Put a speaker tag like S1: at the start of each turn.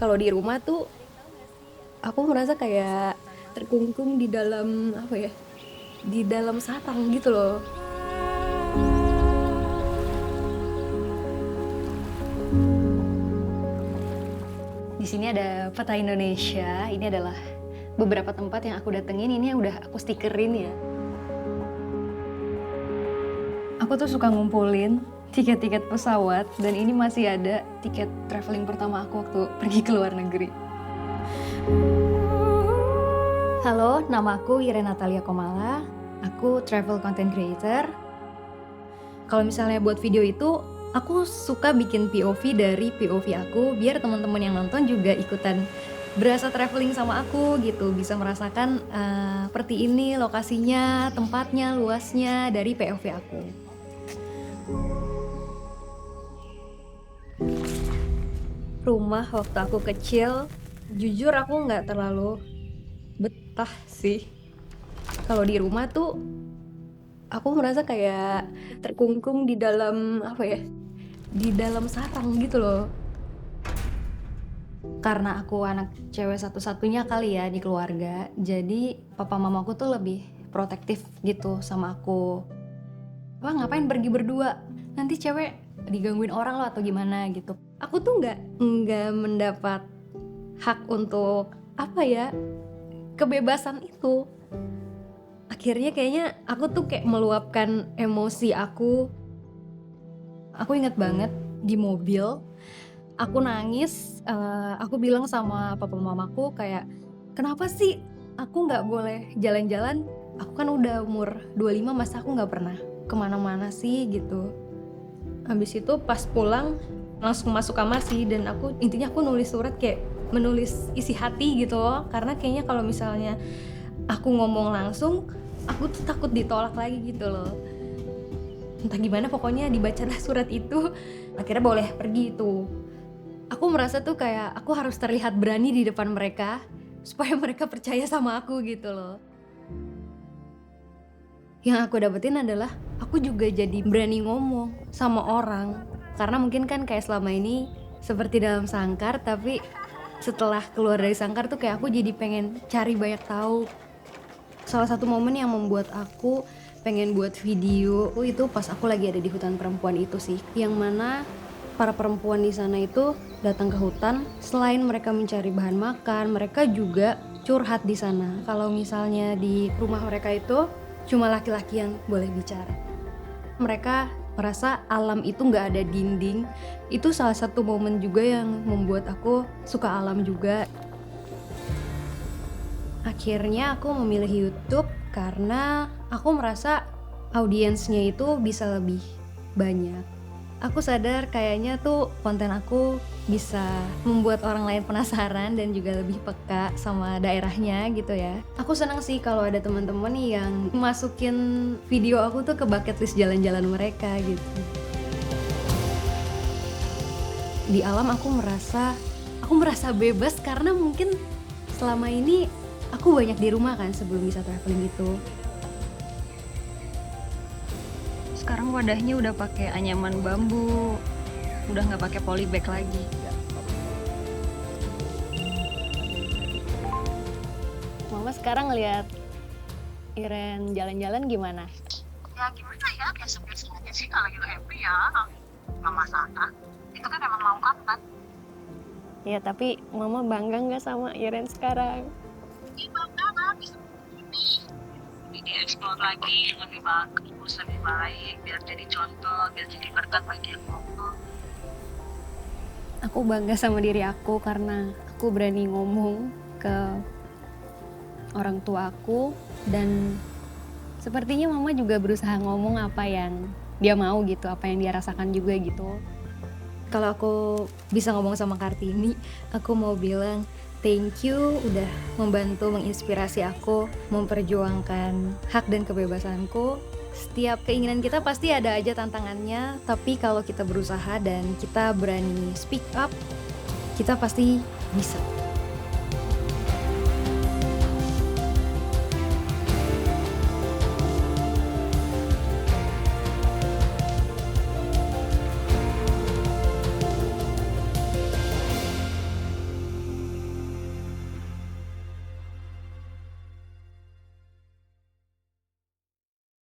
S1: Kalau di rumah tuh aku merasa kayak terkungkung di dalam apa ya, di dalam sarang gitu loh. Di sini ada peta Indonesia. Ini adalah beberapa tempat yang aku datengin. Ini yang udah aku stikerin ya. Aku tuh suka ngumpulin tiket-tiket pesawat dan ini masih ada tiket traveling pertama aku waktu pergi ke luar negeri. Halo, nama aku Irene Natalia Komala. Aku travel content creator. Kalau misalnya buat video itu, aku suka bikin POV dari POV aku biar teman-teman yang nonton juga ikutan berasa traveling sama aku gitu, bisa merasakan seperti ini lokasinya, tempatnya, luasnya dari POV aku. Rumah waktu aku kecil, jujur aku nggak terlalu betah sih. Kalau di rumah tuh aku merasa kayak terkungkung di dalam apa ya, di dalam sarang gitu loh. Karena aku anak cewek satu-satunya kali ya di keluarga, jadi papa mamaku tuh lebih protektif gitu sama aku. Wah, ngapain pergi berdua? Nanti cewek digangguin orang loh atau gimana gitu. Aku tuh nggak mendapat hak untuk apa ya, kebebasan itu. Akhirnya kayaknya aku tuh kayak meluapkan emosi aku. Aku inget banget di mobil, aku nangis, aku bilang sama papa mamaku kayak, "Kenapa sih aku nggak boleh jalan-jalan? Aku kan udah umur 25 masa aku nggak pernah kemana-mana sih?" Gitu. Habis itu pas pulang langsung masuk kamar sih dan intinya aku nulis surat kayak menulis isi hati gitu loh. Karena kayaknya kalau misalnya aku ngomong langsung, aku tuh takut ditolak lagi gitu loh. Entah gimana pokoknya dibacalah surat itu, akhirnya boleh pergi itu. Aku merasa tuh kayak aku harus terlihat berani di depan mereka supaya mereka percaya sama aku gitu loh. Yang aku dapetin adalah aku juga jadi berani ngomong sama orang. Karena mungkin kan kayak selama ini seperti dalam sangkar, tapi setelah keluar dari sangkar tuh kayak aku jadi pengen cari banyak tahu. Salah satu momen yang membuat aku pengen buat video itu pas aku lagi ada di hutan perempuan itu sih, yang mana para perempuan di sana itu datang ke hutan, selain mereka mencari bahan makan, mereka juga curhat di sana. Kalau misalnya di rumah mereka itu cuma laki-laki yang boleh bicara. Mereka merasa alam itu nggak ada dinding. Itu salah satu momen juga yang membuat aku suka alam juga. Akhirnya aku memilih YouTube karena aku merasa audiensnya itu bisa lebih banyak. Aku sadar kayaknya tuh konten aku bisa membuat orang lain penasaran dan juga lebih peka sama daerahnya gitu ya. Aku senang sih kalau ada teman-teman yang masukin video aku tuh ke bucket list jalan-jalan mereka gitu. Di alam aku merasa bebas karena mungkin selama ini aku banyak di rumah kan sebelum bisa traveling gitu. Sekarang wadahnya udah pakai anyaman bambu, udah nggak pakai polybag lagi. Mama sekarang lihat Iren jalan-jalan gimana?
S2: Ya gimana ya, biasa-biasa aja sih kalau lagi happy ya, nggak masalah. Itu kan emang mau kan?
S1: Ya tapi Mama bangga nggak sama Iren sekarang?
S2: Iya bangga lah bisa begini. Ini dieksplor lagi yang lebih bagus, lebih baik, biar jadi contoh, biar jadi berkat bagi yang ngomong.
S1: Aku bangga sama diri aku karena aku berani ngomong ke orang tua aku dan sepertinya Mama juga berusaha ngomong apa yang dia mau gitu, apa yang dia rasakan juga gitu. Kalau aku bisa ngomong sama Kartini, aku mau bilang thank you udah membantu menginspirasi aku memperjuangkan hak dan kebebasanku. Setiap keinginan kita pasti ada aja tantangannya, tapi kalau kita berusaha dan kita berani speak up, kita pasti bisa.